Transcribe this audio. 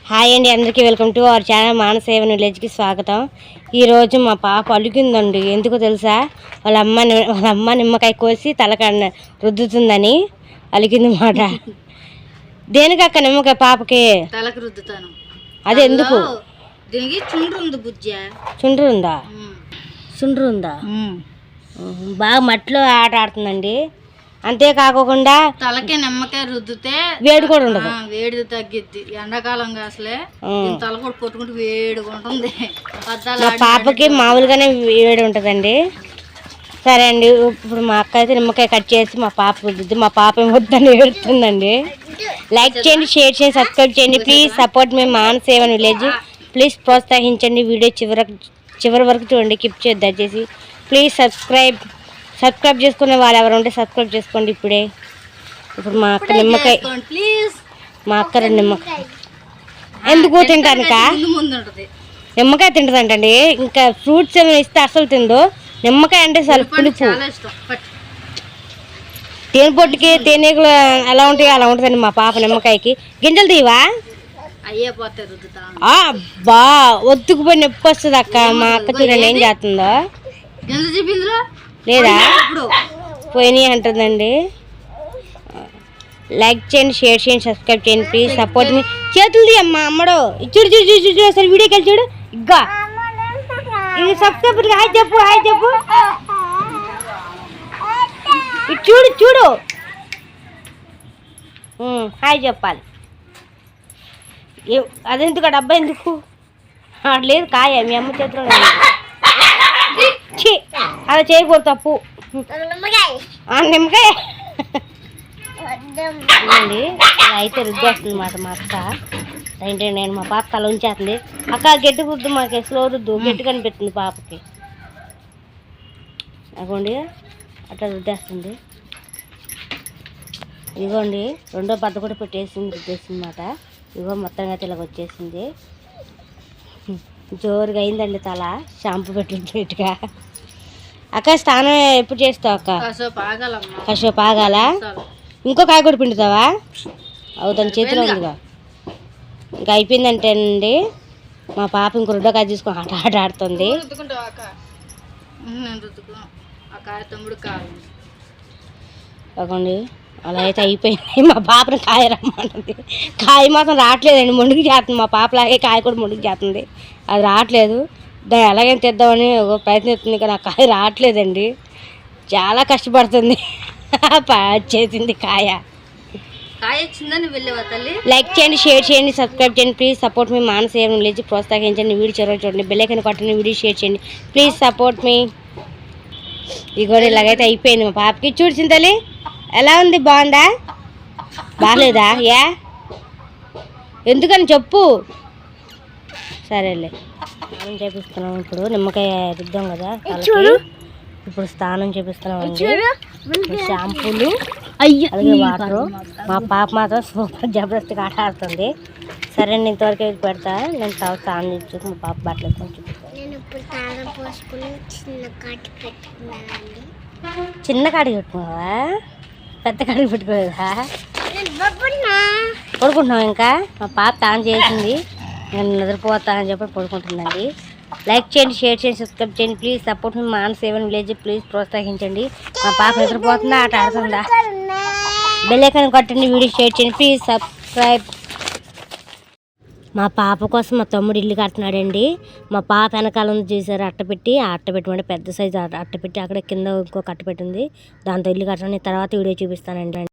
Hi అండి, అందరికీ welcome to our channel మానసేవ విలేజ్కి స్వాగతం. ఈరోజు మా పాప అలిగిందండి. ఎందుకో తెలుసా? వాళ్ళ అమ్మ నిమ్మకాయ కోసి తలకన్న రుద్దుతుందని అలిగింది మాట. దేనికక్క నిమ్మకాయ పాపకి తలకు రుద్దుతాను. అది ఎందుకు? దీనికి చుండ్రు ఉంది బుజ్జ. చుండ్రు ఉందా? బాగా మట్టిలో ఆట ఆడుతుందండి. అంతేకాకుండా తలకే నిమ్మకాయ రుద్దితే వేడి కూడా ఉండదు, వేడి తగ్గిద్ది. ఎండాకాలం అసలే తల కూడా కొట్టుకుంటూ వేడిగా ఉంటుంది. పాపకి మామూలుగానే వేడి ఉంటుందండి. సరే అండి, ఇప్పుడు మా అక్క అయితే నిమ్మకాయ కట్ చేసి మా పాప రుద్దుద్ది. మా పాప ఏమొద్దని ఏడుతుందండి. లైక్ చేయండి, షేర్ చేయండి, సబ్స్క్రైబ్ చేయండి. ప్లీజ్ సపోర్ట్ మీ మానసేవ విలేజ్. ప్లీజ్ ప్రోత్సహించండి. వీడియో చివరి వరకు చూడండి, కిప్ చేయొద్దు దయచేసి. ప్లీజ్ సబ్స్క్రైబ్ చేసుకునే వాళ్ళు ఎవరు ఉంటే సబ్స్క్రైబ్ చేసుకోండి ఇప్పుడే. ఇప్పుడు మా అక్క నిమ్మకాయ, మా అక్క రెండు నిమ్మకాయ ఎందుకు తింటానుక నిమ్మకాయ తింటుందంటండి. ఇంకా ఫ్రూట్స్ ఏమైనా ఇస్తే అసలు తిందో. నిమ్మకాయ అంటే చాలా పులుపు. తేనె పొట్టుకి తేనెలు ఎలా ఉంటాయో అలా ఉంటుందండి మా పాప నిమ్మకాయకి. గింజలు తీవా? బా ఒత్తుకుపోయి నొప్పి వస్తుంది అక్క. మా అక్క చూడండి ఏం చేస్తుందో. లేదా పోయినాయి అంటుందండి. లైక్ చేయండి, షేర్ చేయండి, సబ్స్క్రైబ్ చేయండి. ప్లీజ్ సపోర్ట్ మీ. చేతులు తీయమ్మా అమ్మడు. చూడు చూడు చూడు చూడు అసలు వీడియోకి వెళ్ళి చూడు. ఇగ్గా ఇది సబ్స్క్రైబర్. హాయ్ చెప్పు, హాయ్ చెప్పు. చూడు చూడు, హాయ్ చెప్పాలి. అదెందుకు డబ్బా ఎందుకు లేదు? కాయ మీ అమ్మ చేతిలో అలా చేయకూడదు, తప్పు. నిమ్మకాయ అండి అయితే రుద్దేస్తుంది మాట మా అక్క. ఏంటంటే నేను మా పాప తల ఉంచేస్తుంది. అక్క గట్టి రుద్దు, మాకు స్లో రుద్దు, గట్టి కనిపిస్తుంది పాపకి. అగోండి అట్లా రుద్దేస్తుంది. ఇదిగోండి రెండో బద్ద కూడా పెట్టేసింది, రుద్దేసింది మాట. ఇదిగో మొత్తంగా ఇలాగ వచ్చేసింది. జోరుగా అయిందండి తల. షాంపూ పెట్టినట్టుగా. అక్క స్నానం ఎప్పుడు చేస్తావు అక్క? కాసేపు ఆగాల. ఇంకో కాయ కూడా పిండుతావా? అవుతాను, చేతిలో ఉందిగా. ఇంకా అయిపోయిందంటే అండి మా పాప ఇంకో రెండో కాయ తీసుకొని ఆట ఆడుతుంది. కాకండి అలా అయితే అయిపోయింది. మా పాపని కాయ రమ్మంటుంది. కాయ మాత్రం రావట్లేదండి, మొండికి చేస్తుంది. మా పాపలాగే కాయ కూడా మొండికి చేస్తుంది. అది రావట్లేదు. దాన్ని ఎలాగైనా తెద్దామని ప్రయత్నిస్తుంది, కానీ ఆ కాయ రావట్లేదండి. చాలా కష్టపడుతుంది. చేసింది కాయ. లైక్ చేయండి, షేర్ చేయండి, సబ్స్క్రైబ్ చేయండి. ప్లీజ్ సపోర్ట్ మీ మానసేవ విలేజ్. ప్రోత్సహించండి. వీడియో చివరి చూడండి, బెల్ ఐకాన్ కొట్టండి, వీడియో షేర్ చేయండి. ప్లీజ్ సపోర్ట్ మీ. ఇగోండి ఇలాగైతే అయిపోయింది మా పాపకి. చూడు తల్లి ఎలా ఉంది? బాగుందా? బాగాలేదా? ఎందుకని చెప్పు. సరేలే, స్నానం చేపిస్తున్నాం. ఇప్పుడు నిమ్మకాయ రుద్దాం కదా తలకి. ఇప్పుడు స్నానం చేపిస్తున్నామండి. షాంపూలు అలాగే వాటర్. మా పాప మాత్రం సూపర్ జబర్దస్త్గా ఆట ఆడుతుంది. సరే అండి, ఇంతవరకు పెడతా. నేను స్నానం చేసి మా పాప బట్టలు చిన్న కాడికి పెట్టుకున్నావా? పెద్ద కాడికి పెట్టుకోలేదా? పడుకుంటున్నావు ఇంకా? మా పాప తాను చేసింది, నేను నిద్రపోతా అని చెప్పి పడుకుంటుందండి. లైక్ చేయండి, షేర్ చేయండి, సబ్స్క్రైబ్ చేయండి. ప్లీజ్ సపోర్ట్ మీ మానసేవ విలేజ్. ప్లీజ్ ప్రోత్సహించండి. మా పాప నిద్రపోతుందా, ఆట ఆడుతుందా? బెల్ ఐకాన్ కొట్టండి, వీడియో షేర్ చేయండి. Please subscribe. మా పాప కోసం మా తమ్ముడు ఇల్లు కడుతున్నాడండి. మా పాప వెనకాల చూసారు అట్టపెట్టి. ఆ అట్టపెట్టమంటే పెద్ద సైజు అట్టపెట్టి. అక్కడ కింద ఇంకో అట్టపెట్టింది, దాంతో ఇల్లు కట్టడం. తర్వాత వీడియో చూపిస్తానండి.